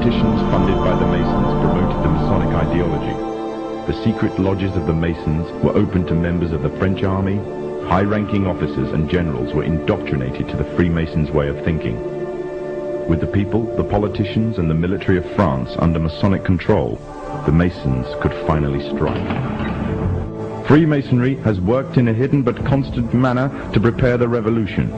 politicians funded by the Masons promoted the Masonic ideology. The secret lodges of the Masons were open to members of the French army. High-ranking officers and generals were indoctrinated to the Freemasons' way of thinking. With the people, the politicians, and the military of France under Masonic control, the Masons could finally strike. Freemasonry has worked in a hidden but constant manner to prepare the revolution.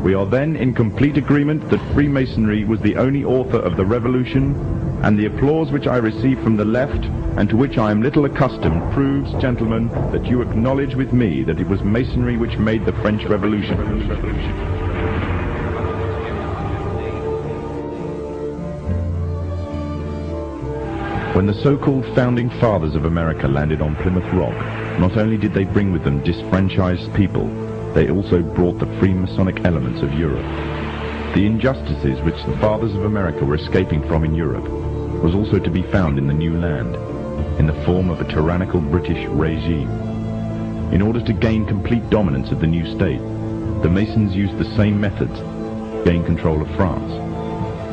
We are then in complete agreement that Freemasonry was the only author of the revolution, and the applause which I receive from the left, and to which I am little accustomed, proves, gentlemen, that you acknowledge with me that it was Masonry which made the French Revolution. When the so-called founding fathers of America landed on Plymouth Rock, not only did they bring with them disfranchised people, they also brought the Freemasonic elements of Europe. The injustices which the fathers of America were escaping from in Europe was also to be found in the new land, in the form of a tyrannical British regime. In order to gain complete dominance of the new state, the Masons used the same methods to gain control of France.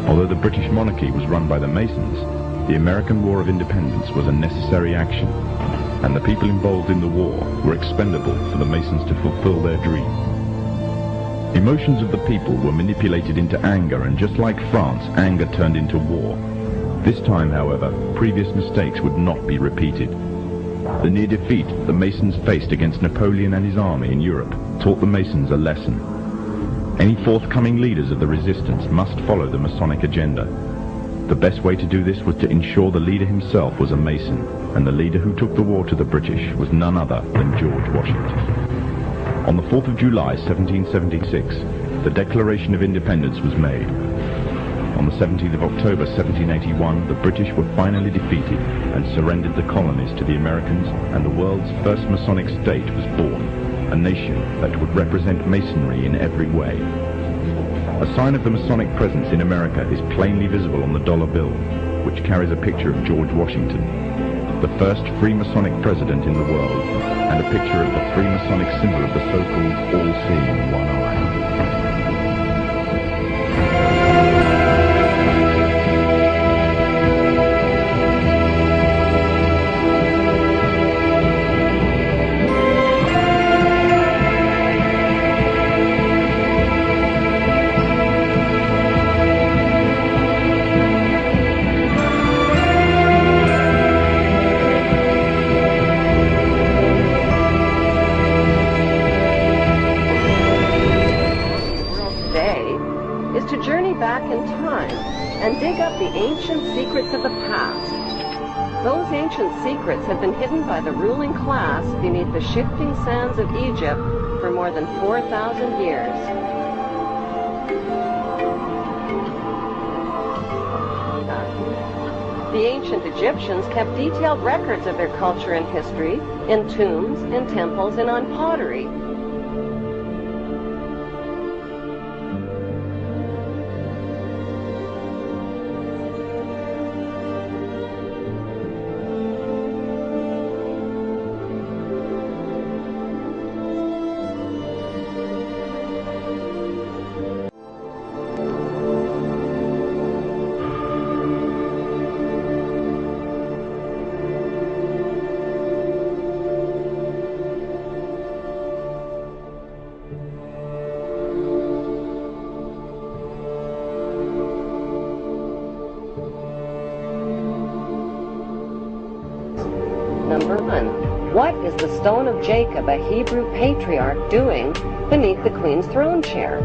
Although the British monarchy was run by the Masons, the American War of Independence was a necessary action, and the people involved in the war were expendable for the Masons to fulfill their dream. Emotions of the people were manipulated into anger, and just like France, anger turned into war. This time, however, previous mistakes would not be repeated. The near defeat the Masons faced against Napoleon and his army in Europe taught the Masons a lesson. Any forthcoming leaders of the resistance must follow the Masonic agenda. The best way to do this was to ensure the leader himself was a Mason, and the leader who took the war to the British was none other than George Washington. On the 4th of July, 1776, the Declaration of Independence was made. On the 17th of October, 1781, the British were finally defeated and surrendered the colonies to the Americans, and the world's first Masonic state was born, a nation that would represent Masonry in every way. A sign of the Masonic presence in America is plainly visible on the dollar bill, which carries a picture of George Washington, the first Freemasonic president in the world, and a picture of the Freemasonic symbol of the so-called all-seeing one eye. And dig up the ancient secrets of the past. Those ancient secrets have been hidden by the ruling class beneath the shifting sands of Egypt for more than 4,000 years. The ancient Egyptians kept detailed records of their culture and history in tombs, in temples, and on pottery. Number 1. What is the stone of Jacob, a Hebrew patriarch, doing beneath the Queen's throne chair?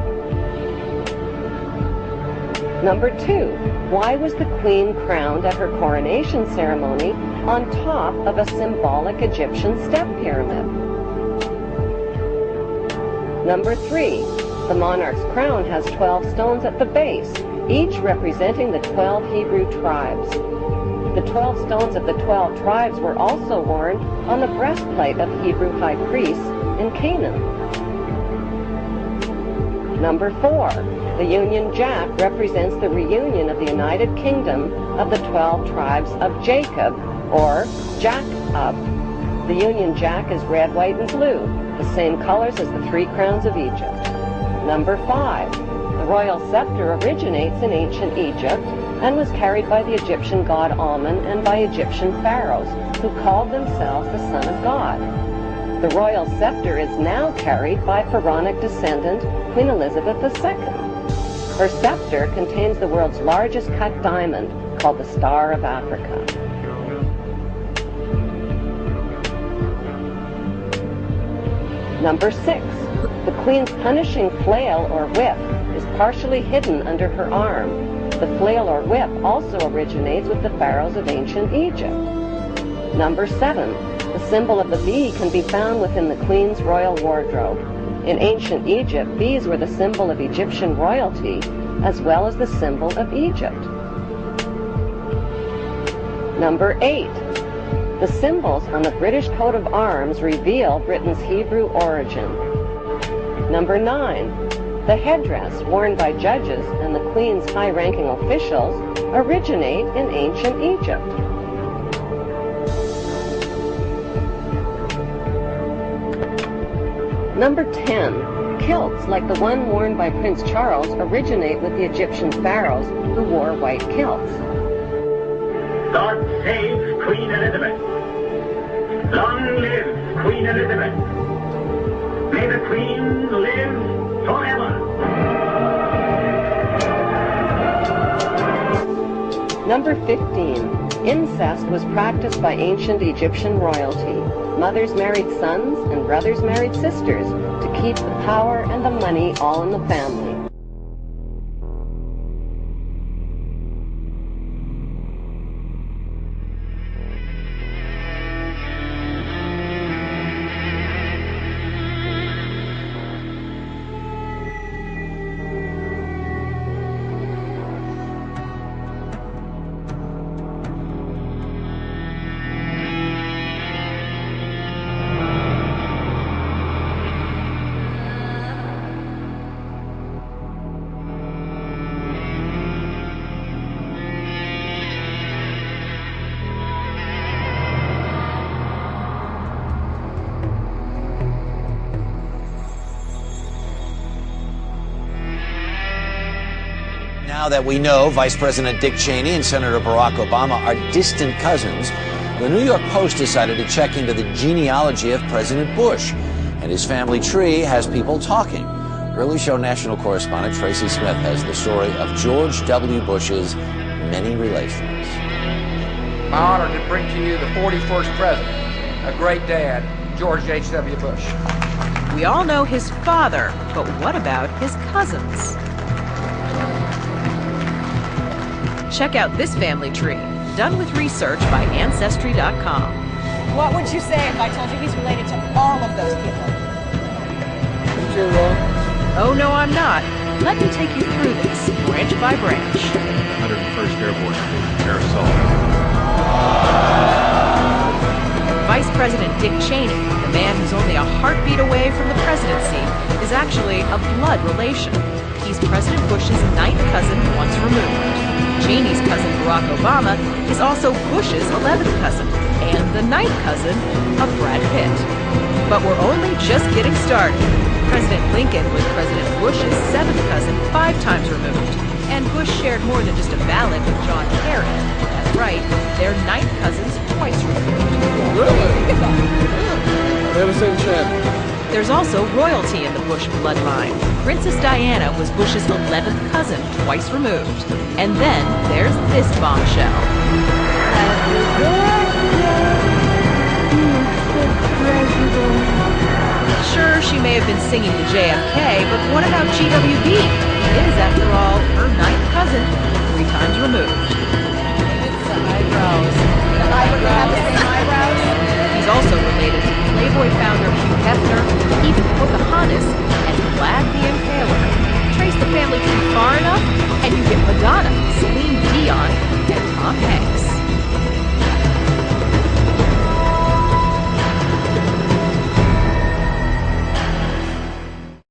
Number 2. Why was the Queen crowned at her coronation ceremony on top of a symbolic Egyptian step pyramid? Number 3. The monarch's crown has 12 stones at the base, each representing the 12 Hebrew tribes. The 12 stones of the 12 tribes were also worn on the breastplate of Hebrew high priests in Canaan. Number 4. The Union Jack represents the reunion of the United Kingdom of the 12 tribes of Jacob, or Jacob. The Union Jack is red, white, and blue, the same colors as the 3 crowns of Egypt. Number 5. The royal scepter originates in ancient Egypt and was carried by the Egyptian god Amun and by Egyptian pharaohs who called themselves the Son of God. The royal scepter is now carried by Pharaonic descendant Queen Elizabeth II. Her scepter contains the world's largest cut diamond called the Star of Africa. Number 6. The Queen's punishing flail or whip is partially hidden under her arm. The flail or whip also originates with the pharaohs of ancient Egypt. Number 7. The symbol of the bee can be found within the Queen's royal wardrobe. In ancient Egypt, bees were the symbol of Egyptian royalty as well as the symbol of Egypt. Number 8. The symbols on the British coat of arms reveal Britain's Hebrew origin. Number 9. The headdress worn by judges and the Queen's high-ranking officials originate in ancient Egypt. Number 10. Kilts, like the one worn by Prince Charles, originate with the Egyptian pharaohs who wore white kilts. God save Queen Elizabeth. Long live Queen Elizabeth. May the Queen live forever. Number 15. Incest was practiced by ancient Egyptian royalty. Mothers married sons and brothers married sisters to keep the power and the money all in the family. Now that we know Vice President Dick Cheney and Senator Barack Obama are distant cousins, the New York Post decided to check into the genealogy of President Bush, and his family tree has people talking. Early Show national correspondent Tracy Smith has the story of George W. Bush's many relations. My honor to bring to you the 41st president, a great dad, George H.W. Bush. We all know his father, but what about his cousins? Check out this family tree, done with research by Ancestry.com. What would you say if I told you he's related to all of those people? You're wrong. Oh, no, I'm not. Let me take you through this, branch by branch. 101st Airborne Aerosol. Vice President Dick Cheney, the man who's only a heartbeat away from the presidency, is actually a blood relation. He's President Bush's ninth cousin once removed. Cheney's cousin Barack Obama is also Bush's 11th cousin and the ninth cousin of Brad Pitt. But we're only just getting started. President Lincoln was President Bush's 7th cousin 5 times removed, and Bush shared more than just a ballot with John Kerry. That's right, they're ninth cousins twice removed. Really? Never seen Chad. There's also royalty in the Bush bloodline. Princess Diana was Bush's 11th cousin, twice removed. And then there's this bombshell. Happy birthday, Mr. President. Sure, she may have been singing to JFK, but what about GWB? He is, after all, her ninth cousin.